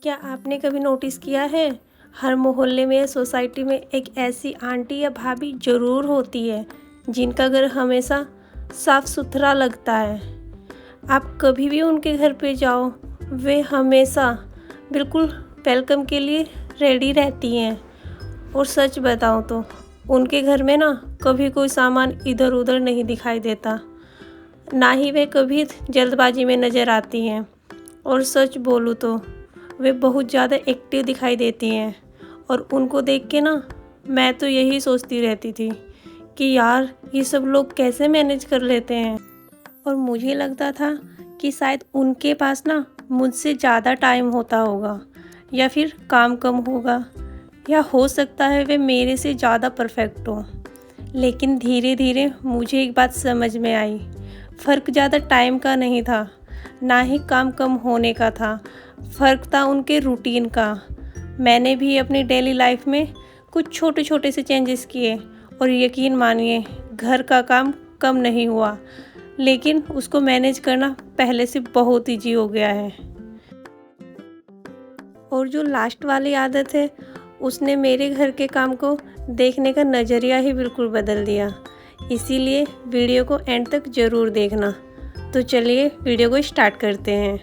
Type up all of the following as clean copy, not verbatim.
क्या आपने कभी नोटिस किया है, हर मोहल्ले में या सोसाइटी में एक ऐसी आंटी या भाभी ज़रूर होती है जिनका घर हमेशा साफ सुथरा लगता है। आप कभी भी उनके घर पे जाओ, वे हमेशा बिल्कुल वेलकम के लिए रेडी रहती हैं। और सच बताऊं तो उनके घर में ना कभी कोई सामान इधर उधर नहीं दिखाई देता, ना ही वे कभी जल्दबाजी में नज़र आती हैं। और सच बोलूँ तो वे बहुत ज़्यादा एक्टिव दिखाई देती हैं। और उनको देख के ना मैं तो यही सोचती रहती थी कि यार ये सब लोग कैसे मैनेज कर लेते हैं। और मुझे लगता था कि शायद उनके पास ना मुझसे ज़्यादा टाइम होता होगा, या फिर काम कम होगा, या हो सकता है वे मेरे से ज़्यादा परफेक्ट हो। लेकिन धीरे धीरे मुझे एक बात समझ में आई, फ़र्क ज़्यादा टाइम का नहीं था, ना ही काम कम होने का था। फ़र्क था उनके रूटीन का। मैंने भी अपनी डेली लाइफ में कुछ छोटे छोटे से चेंजेस किए, और यकीन मानिए घर का काम कम नहीं हुआ, लेकिन उसको मैनेज करना पहले से बहुत ईजी हो गया है। और जो लास्ट वाली आदत है, उसने मेरे घर के काम को देखने का नज़रिया ही बिल्कुल बदल दिया। इसीलिए वीडियो को एंड तक ज़रूर देखना। तो चलिए वीडियो को स्टार्ट करते हैं।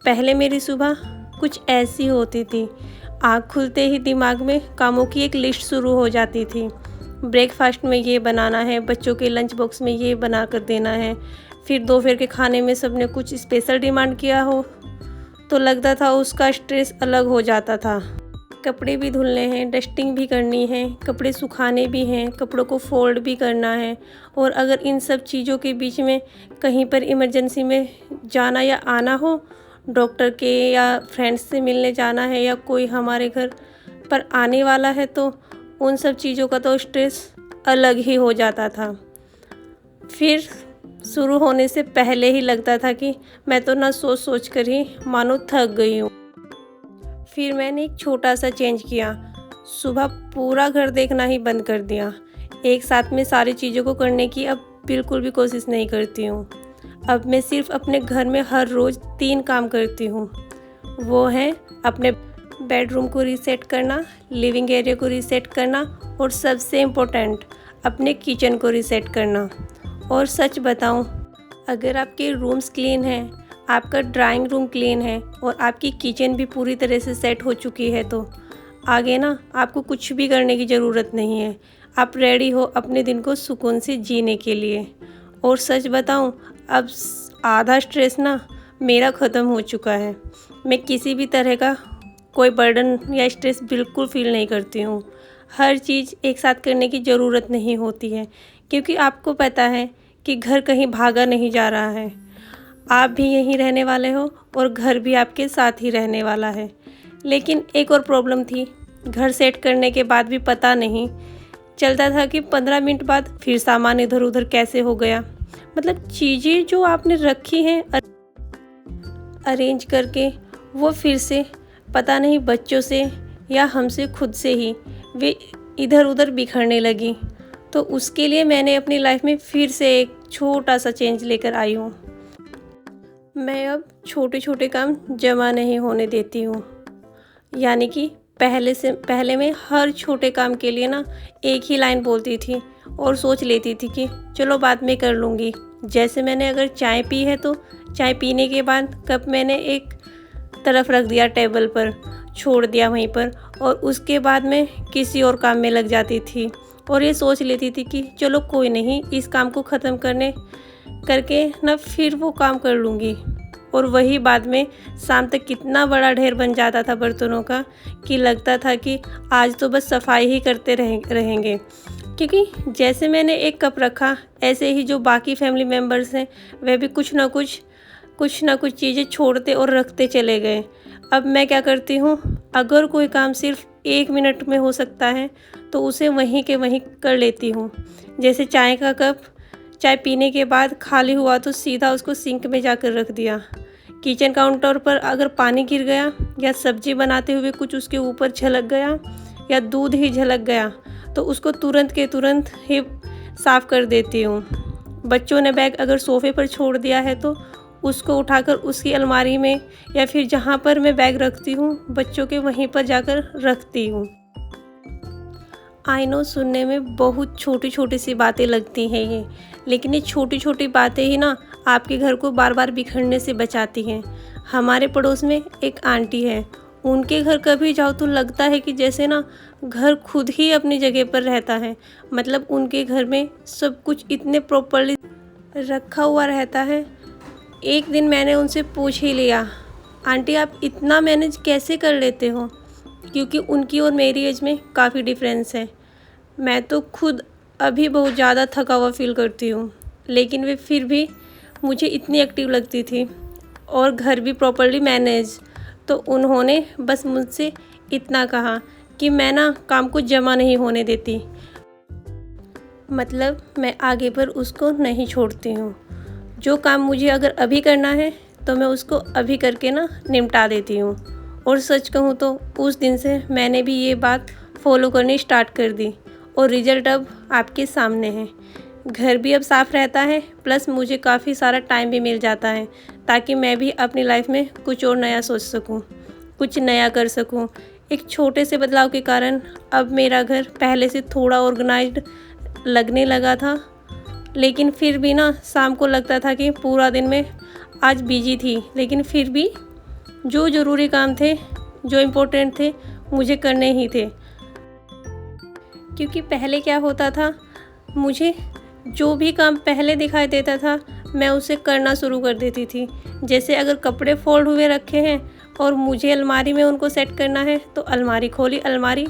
पहले मेरी सुबह कुछ ऐसी होती थी, आँख खुलते ही दिमाग में कामों की एक लिस्ट शुरू हो जाती थी। ब्रेकफास्ट में ये बनाना है, बच्चों के लंच बॉक्स में ये बना कर देना है, फिर दोपहर के खाने में सबने कुछ स्पेशल डिमांड किया हो तो लगता था उसका स्ट्रेस अलग हो जाता था। कपड़े भी धुलने हैं, डस्टिंग भी करनी है, कपड़े सुखाने भी हैं, कपड़ों को फोल्ड भी करना है। और अगर इन सब चीज़ों के बीच में कहीं पर इमरजेंसी में जाना या आना हो, डॉक्टर के या फ्रेंड्स से मिलने जाना है, या कोई हमारे घर पर आने वाला है, तो उन सब चीज़ों का तो स्ट्रेस अलग ही हो जाता था। फिर शुरू होने से पहले ही लगता था कि मैं तो ना सोच सोच कर ही मानो थक गई हूँ। फिर मैंने एक छोटा सा चेंज किया, सुबह पूरा घर देखना ही बंद कर दिया। एक साथ में सारी चीज़ों को करने की अब बिल्कुल भी कोशिश नहीं करती हूँ। अब मैं सिर्फ अपने घर में हर रोज़ 3 काम करती हूँ। वो है अपने बेडरूम को रीसेट करना, लिविंग एरिया को रीसेट करना, और सबसे इम्पोर्टेंट अपने किचन को रीसेट करना। और सच बताऊँ, अगर आपके रूम्स क्लीन हैं, आपका ड्राइंग रूम क्लीन है, और आपकी किचन भी पूरी तरह से सेट हो चुकी है, तो आगे ना आपको कुछ भी करने की ज़रूरत नहीं है। आप रेडी हो अपने दिन को सुकून से जीने के लिए। और सच बताऊँ, अब आधा स्ट्रेस ना मेरा ख़त्म हो चुका है। मैं किसी भी तरह का कोई बर्डन या स्ट्रेस बिल्कुल फील नहीं करती हूँ। हर चीज़ एक साथ करने की ज़रूरत नहीं होती है, क्योंकि आपको पता है कि घर कहीं भागा नहीं जा रहा है। आप भी यहीं रहने वाले हो और घर भी आपके साथ ही रहने वाला है। लेकिन एक और प्रॉब्लम थी, घर सेट करने के बाद भी पता नहीं चलता था कि 15 मिनट बाद फिर सामान इधर उधर कैसे हो गया। मतलब चीज़ें जो आपने रखी हैं अरेंज करके, वो फिर से पता नहीं बच्चों से या हमसे खुद से ही वे इधर उधर बिखरने लगी। तो उसके लिए मैंने अपनी लाइफ में फिर से एक छोटा सा चेंज लेकर आई हूँ। मैं अब छोटे छोटे काम जमा नहीं होने देती हूँ। यानी कि पहले मैं हर छोटे काम के लिए ना एक ही लाइन बोलती थी और सोच लेती थी कि चलो बाद में कर लूँगी। जैसे मैंने अगर चाय पी है तो चाय पीने के बाद कप मैंने एक तरफ रख दिया, टेबल पर छोड़ दिया वहीं पर, और उसके बाद मैं किसी और काम में लग जाती थी और ये सोच लेती थी कि चलो कोई नहीं, इस काम को ख़त्म करके ना फिर वो काम कर लूँगी। और वही बाद में शाम तक कितना बड़ा ढेर बन जाता था बर्तनों का कि लगता था कि आज तो बस सफाई ही करते रहेंगे। क्योंकि जैसे मैंने एक कप रखा, ऐसे ही जो बाकी फैमिली मेम्बर्स हैं वह भी कुछ ना कुछ चीज़ें छोड़ते और रखते चले गए। अब मैं क्या करती हूँ, अगर कोई काम सिर्फ 1 मिनट में हो सकता है तो उसे वहीं के वहीं कर लेती हूँ। जैसे चाय का कप चाय पीने के बाद खाली हुआ तो सीधा उसको सिंक में जाकर रख दिया। किचन काउंटर पर अगर पानी गिर गया या सब्जी बनाते हुए कुछ उसके ऊपर झलक गया या दूध ही झलक गया तो उसको तुरंत के तुरंत ही साफ़ कर देती हूँ। बच्चों ने बैग अगर सोफ़े पर छोड़ दिया है तो उसको उठाकर उसकी अलमारी में या फिर जहाँ पर मैं बैग रखती हूँ बच्चों के, वहीं पर जाकर रखती हूँ। आई नो सुनने में बहुत छोटी छोटी सी बातें लगती हैं ये, लेकिन ये छोटी छोटी बातें ही ना आपके घर को बार बार बिखरने से बचाती हैं। हमारे पड़ोस में एक आंटी है, उनके घर कभी जाओ तो लगता है कि जैसे ना घर खुद ही अपनी जगह पर रहता है। मतलब उनके घर में सब कुछ इतने प्रॉपरली रखा हुआ रहता है। एक दिन मैंने उनसे पूछ ही लिया, आंटी आप इतना मैनेज कैसे कर लेते हो? क्योंकि उनकी और मेरी एज में काफ़ी डिफरेंस है। मैं तो खुद अभी बहुत ज़्यादा थका हुआ फील करती हूँ, लेकिन वे फिर भी मुझे इतनी एक्टिव लगती थी और घर भी प्रॉपरली मैनेज। तो उन्होंने बस मुझसे इतना कहा कि मैं ना काम को जमा नहीं होने देती, मतलब मैं आगे पर उसको नहीं छोड़ती हूँ। जो काम मुझे अगर अभी करना है तो मैं उसको अभी करके ना निपटा देती हूँ। और सच कहूँ तो उस दिन से मैंने भी ये बात फॉलो करनी स्टार्ट कर दी और रिज़ल्ट अब आपके सामने है। घर भी अब साफ़ रहता है, प्लस मुझे काफ़ी सारा टाइम भी मिल जाता है ताकि मैं भी अपनी लाइफ में कुछ और नया सोच सकूं, कुछ नया कर सकूं। एक छोटे से बदलाव के कारण अब मेरा घर पहले से थोड़ा ऑर्गेनाइज्ड लगने लगा था, लेकिन फिर भी ना शाम को लगता था कि पूरा दिन में आज बिजी थी, लेकिन फिर भी जो ज़रूरी काम थे, जो इम्पोर्टेंट थे, मुझे करने ही थे। क्योंकि पहले क्या होता था, मुझे जो भी काम पहले दिखाई देता था मैं उसे करना शुरू कर देती थी। जैसे अगर कपड़े फोल्ड हुए रखे हैं और मुझे अलमारी में उनको सेट करना है तो अलमारी खोली, अलमारी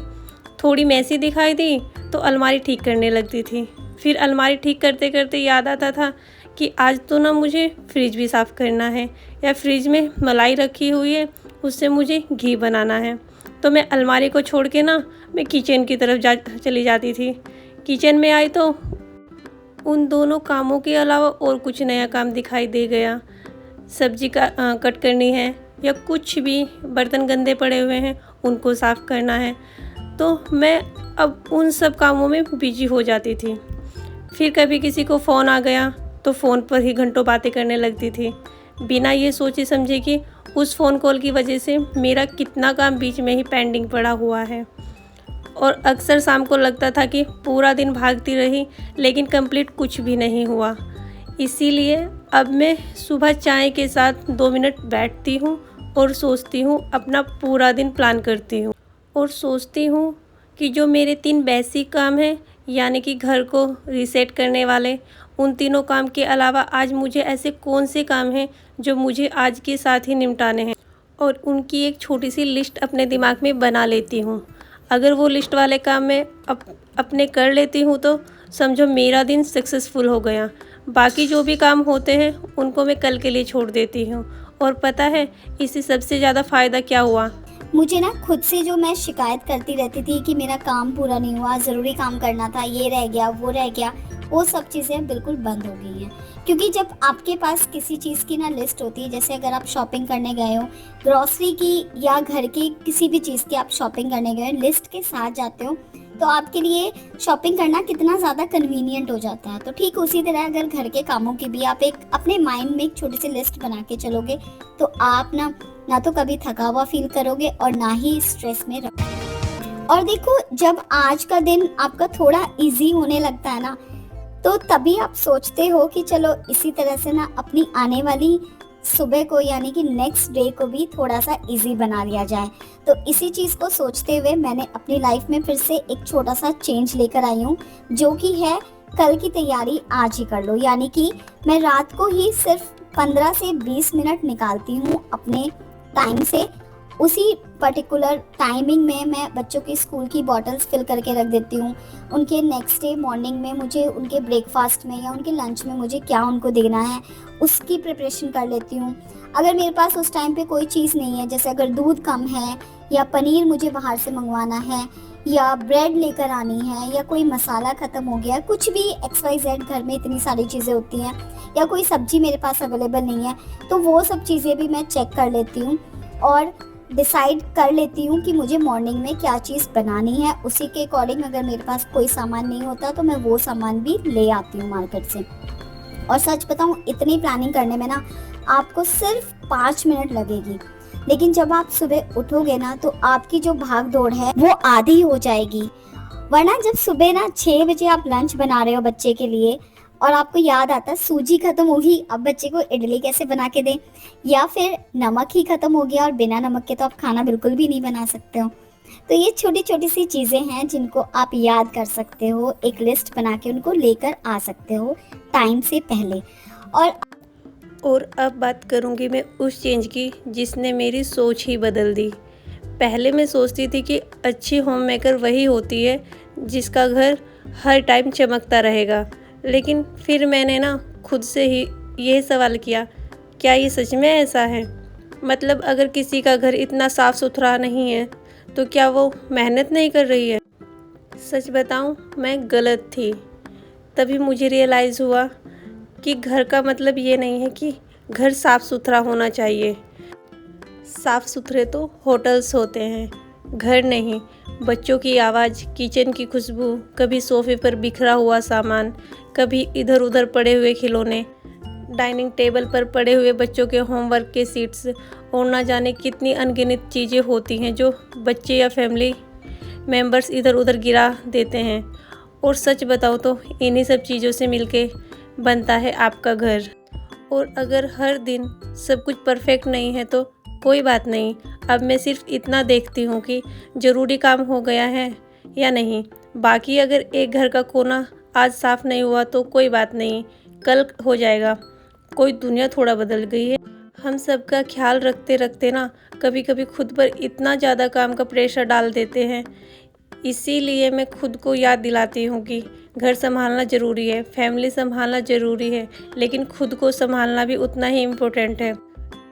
थोड़ी मैसी दिखाई दी तो अलमारी ठीक करने लगती थी। फिर अलमारी ठीक करते करते याद आता था कि आज तो ना मुझे फ्रिज भी साफ़ करना है, या फ्रिज में मलाई रखी हुई है उससे मुझे घी बनाना है। तो मैं अलमारी को छोड़ के ना मैं किचन की तरफ चली जाती थी। किचन में आई तो उन दोनों कामों के अलावा और कुछ नया काम दिखाई दे गया। सब्जी का कट करनी है या कुछ भी, बर्तन गंदे पड़े हुए हैं उनको साफ़ करना है, तो मैं अब उन सब कामों में बिजी हो जाती थी। फिर कभी किसी को फ़ोन आ गया तो फ़ोन पर ही घंटों बातें करने लगती थी, बिना ये सोचे समझे कि उस फ़ोन कॉल की वजह से मेरा कितना काम बीच में ही पेंडिंग पड़ा हुआ है। और अक्सर शाम को लगता था कि पूरा दिन भागती रही लेकिन कंप्लीट कुछ भी नहीं हुआ। इसीलिए अब मैं सुबह चाय के साथ 2 मिनट बैठती हूँ और सोचती हूँ, अपना पूरा दिन प्लान करती हूँ और सोचती हूँ कि जो मेरे 3 बेसिक काम हैं, यानी कि घर को रीसेट करने वाले, उन तीनों काम के अलावा आज मुझे ऐसे कौन से काम हैं जो मुझे आज के साथ ही निपटाने हैं, और उनकी एक छोटी सी लिस्ट अपने दिमाग में बना लेती हूँ। अगर वो लिस्ट वाले काम मैं अपने कर लेती हूँ तो समझो मेरा दिन सक्सेसफुल हो गया। बाकी जो भी काम होते हैं उनको मैं कल के लिए छोड़ देती हूँ। और पता है इससे सबसे ज़्यादा फ़ायदा क्या हुआ? मुझे ना खुद से जो मैं शिकायत करती रहती थी कि मेरा काम पूरा नहीं हुआ, ज़रूरी काम करना था, ये रह गया, वो रह गया, वो सब चीज़ें बिल्कुल बंद हो गई हैं। क्योंकि जब आपके पास किसी चीज़ की ना लिस्ट होती है, जैसे अगर आप शॉपिंग करने गए हो, ग्रॉसरी की या घर की किसी भी चीज़ की आप शॉपिंग करने गए हो, लिस्ट के साथ जाते हो, तो आपके लिए शॉपिंग करना कितना ज़्यादा कन्वीनियंट हो जाता है। तो ठीक उसी तरह अगर घर के कामों की भी आप एक अपने माइंड में एक छोटी सी लिस्ट बना के चलोगे, तो आप ना तो कभी थका हुआ फील करोगे और ना ही स्ट्रेस में रहोगे। और देखो, जब आज का दिन आपका थोड़ा इजी होने लगता है ना, तो तभी आप सोचते हो कि चलो इसी तरह से ना अपनी आने वाली सुबह को, यानी कि नेक्स्ट डे को भी थोड़ा सा इजी बना लिया जाए। तो इसी चीज़ को सोचते हुए मैंने अपनी लाइफ में फिर से एक छोटा सा चेंज लेकर आई हूँ, जो कि है कल की तैयारी आज ही कर लो। यानी कि मैं रात को ही सिर्फ 15 से 20 मिनट निकालती हूँ अपने टाइम से। उसी पर्टिकुलर टाइमिंग में मैं बच्चों की स्कूल की बॉटल्स फिल करके रख देती हूँ। उनके नेक्स्ट डे मॉर्निंग में मुझे उनके ब्रेकफास्ट में या उनके लंच में मुझे क्या उनको देना है उसकी प्रिपरेशन कर लेती हूँ। अगर मेरे पास उस टाइम पे कोई चीज़ नहीं है, जैसे अगर दूध कम है या पनीर मुझे बाहर से मंगवाना है या ब्रेड लेकर आनी है या कोई मसाला ख़त्म हो गया, कुछ भी XYZ, घर में इतनी सारी चीज़ें होती हैं, या कोई सब्ज़ी मेरे पास अवेलेबल नहीं है, तो वो सब चीज़ें भी मैं चेक कर लेती हूँ और डिसाइड कर लेती हूँ कि मुझे मॉर्निंग में क्या चीज़ बनानी है। उसी के अकॉर्डिंग अगर मेरे पास कोई सामान नहीं होता तो मैं वो सामान भी ले आती हूँ मार्केट से। और सच बताऊं, इतनी प्लानिंग करने में ना आपको सिर्फ 5 मिनट लगेगी, लेकिन जब आप सुबह उठोगे ना तो आपकी जो भाग दौड़ है वो आधी हो जाएगी। वरना जब सुबह ना 6 बजे आप लंच बना रहे हो बच्चे के लिए और आपको याद आता है सूजी खत्म होगी, अब बच्चे को इडली कैसे बना के दें, या फिर नमक ही खत्म हो गया और बिना नमक के तो आप खाना बिल्कुल भी नहीं बना सकते हो। तो ये छोटी छोटी सी चीज़ें हैं जिनको आप याद कर सकते हो, एक लिस्ट बना के उनको लेकर आ सकते हो टाइम से पहले। और अब बात करूँगी मैं उस चेंज की जिसने मेरी सोच ही बदल दी। पहले मैं सोचती थी कि अच्छी होम मेकर वही होती है जिसका घर हर टाइम चमकता रहेगा, लेकिन फिर मैंने ना खुद से ही यही सवाल किया, क्या ये सच में ऐसा है? मतलब अगर किसी का घर इतना साफ़ सुथरा नहीं है तो क्या वो मेहनत नहीं कर रही है? सच बताऊं, मैं गलत थी। तभी मुझे रियलाइज़ हुआ कि घर का मतलब ये नहीं है कि घर साफ़ सुथरा होना चाहिए। साफ़ सुथरे तो होटल्स होते हैं, घर नहीं। बच्चों की आवाज़, किचन की खुशबू, कभी सोफ़े पर बिखरा हुआ सामान, कभी इधर उधर पड़े हुए खिलौने, डाइनिंग टेबल पर पड़े हुए बच्चों के होमवर्क के सीट्स, और ना जाने कितनी अनगिनत चीज़ें होती हैं जो बच्चे या फैमिली मेंबर्स इधर उधर गिरा देते हैं। और सच बताऊँ तो इन्हीं सब चीज़ों से मिलके बनता है आपका घर। और अगर हर दिन सब कुछ परफेक्ट नहीं है तो कोई बात नहीं, अब मैं सिर्फ इतना देखती हूँ कि ज़रूरी काम हो गया है या नहीं। बाकी अगर एक घर का कोना आज साफ़ नहीं हुआ तो कोई बात नहीं, कल हो जाएगा। कोई दुनिया थोड़ा बदल गई है। हम सबका ख्याल रखते रखते ना कभी कभी खुद पर इतना ज़्यादा काम का प्रेशर डाल देते हैं। इसीलिए मैं खुद को याद दिलाती हूँ कि घर संभालना ज़रूरी है, फैमिली संभालना ज़रूरी है, लेकिन खुद को संभालना भी उतना ही इम्पोर्टेंट है।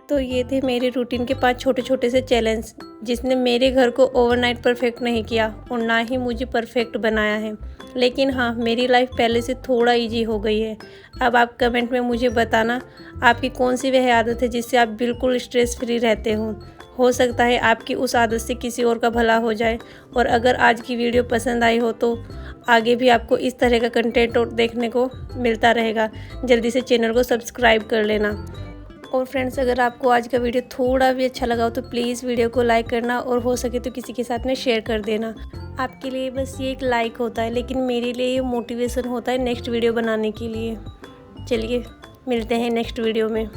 तो ये थे मेरे रूटीन के 5 छोटे छोटे से चैलेंज जिसने मेरे घर को ओवरनाइट परफेक्ट नहीं किया और ना ही मुझे परफेक्ट बनाया है। लेकिन हाँ, मेरी लाइफ पहले से थोड़ा इजी हो गई है। अब आप कमेंट में मुझे बताना आपकी कौन सी वह आदत है जिससे आप बिल्कुल स्ट्रेस फ्री रहते हो सकता है आपकी उस आदत से किसी और का भला हो जाए। और अगर आज की वीडियो पसंद आई हो तो आगे भी आपको इस तरह का कंटेंट और देखने को मिलता रहेगा। जल्दी से चैनल को सब्सक्राइब कर लेना। और फ्रेंड्स, अगर आपको आज का वीडियो थोड़ा भी अच्छा लगा हो तो प्लीज़ वीडियो को लाइक करना और हो सके तो किसी के साथ में शेयर कर देना। आपके लिए बस ये एक लाइक होता है, लेकिन मेरे लिए ये मोटिवेशन होता है नेक्स्ट वीडियो बनाने के लिए। चलिए मिलते हैं नेक्स्ट वीडियो में।